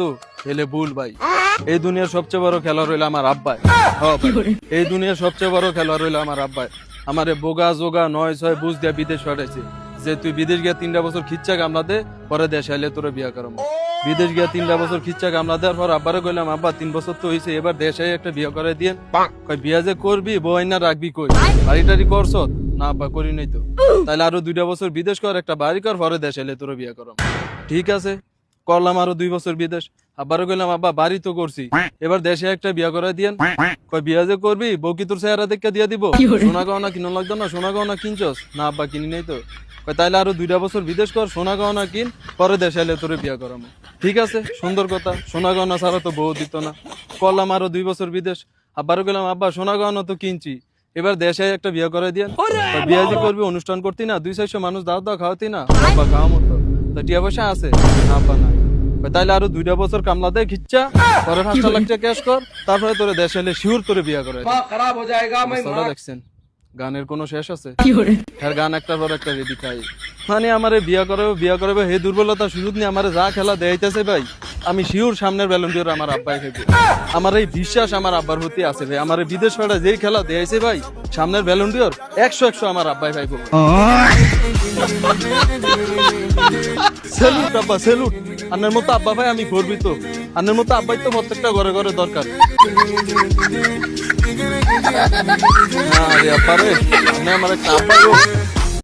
বন্ধু এলে ভুল ভাই। এই দুনিয়ার সবচেয়ে বড় খেলোয়াড় হইলো আমার আব্বাই। এই দুনিয়ার সবচেয়ে বড় খেলোয়াড় হইলো আমার আব্বাই। আমারে বোগা জোগা 9-6 বুঝ দিয়া বিদেশ পাঠাইছে যে তুই বিদেশ গিয়া 3টা বছর খিচ্চা কামলা দে, পরে দেশ আইলে তোরে বিয়া করাম। বিদেশ গিয়া 3টা বছর খিচ্চা কামলা দেওয়ার পর আব্বারে কইলাম, আব্বা 3 বছর তো হইছে, এবার দেশে একটা বিয়া করে দিয়ে। কই বিয়া যে করবি বউ আইনা রাখবি কই? বাড়ি টাড়ি করছ? না আব্বা করি নাই তো। তাইলে আরো 2টা বছর বিদেশ কর, একটা বাড়ি কর, পরে দেশ আইলে তোরে বিয়া করাম। ঠিক আছে, করলাম আরো 2 বছর বিদেশ। আব্বারে কইলাম, আব্বা বাড়ি তো করছি, এবার দেশে একটা বিয়া করে দিয়েন। কই বিয়া যে করবি বউ কি তোর চেহারা দেখে দিয়া দিব? সোনা গহনা কিনো লাগতো না? সোনা গহনা কিনছস? না আব্বা কিনি নাই তো। কই তাইলে আরো 2টা বছর বিদেশ কর, সোনা গহনা কিন, পরে দেশে আইলে তোরে বিয়া করাম। ঠিক আছে, সুন্দর কথা, সোনা গহনা ছাড়া তো বউ দিত না। করলাম আরো 2 বছর বিদেশ। আব্বারে কইলাম, আব্বা সোনা গহনা তো কিনছি, এবার দেশে একটা বিয়া করে দিয়েন। বিয়া যে করবি অনুষ্ঠান করতি না, 200-400 মানুষ দাওয়াত দাও খাওয়াতি না? আব্বা খাওয়া মতো তো টিয়া পয়সা আছে? না আব্বা না। তাইলে আরো 2টা বছর কামলা দে খিচ্চা, পরে 5 লাখ টাকা ক্যাশ কর, তারপরে তোরে দেশে এলে শিওর তোরে বিয়া করে। দেখছেন গানের কোনো শেষ আছে? হ্যাঁ, গান একটার পর একটা রেডি খাই। মানে আমারে বিয়া করাবে হে দুর্বলতা সুযোগ নিয়ে আমারে যা খেলা দেখাইতেছে ভাই, আমি শিওর সামনের ব্যালন্ডিয়র আমার আব্বাই খেলবে। আমার এই বিশ্বাস আমার আব্বার প্রতি আছে ভাই। আমার বিদেশ ফেরা যেই খেলা দেখাইছে ভাই, সামনের ব্যালন্ডিয়র 100 আমার আব্বাই ভাই করবে। সেলুট আব্বা, সেলুট। আন্নের মতো আব্বা ভাই আমি গর্বিত। আন্নের মতো আব্বাই তো প্রত্যেকটা ঘরে ঘরে দরকার। আরে আব্বা রে, আমার একটা আব্বাই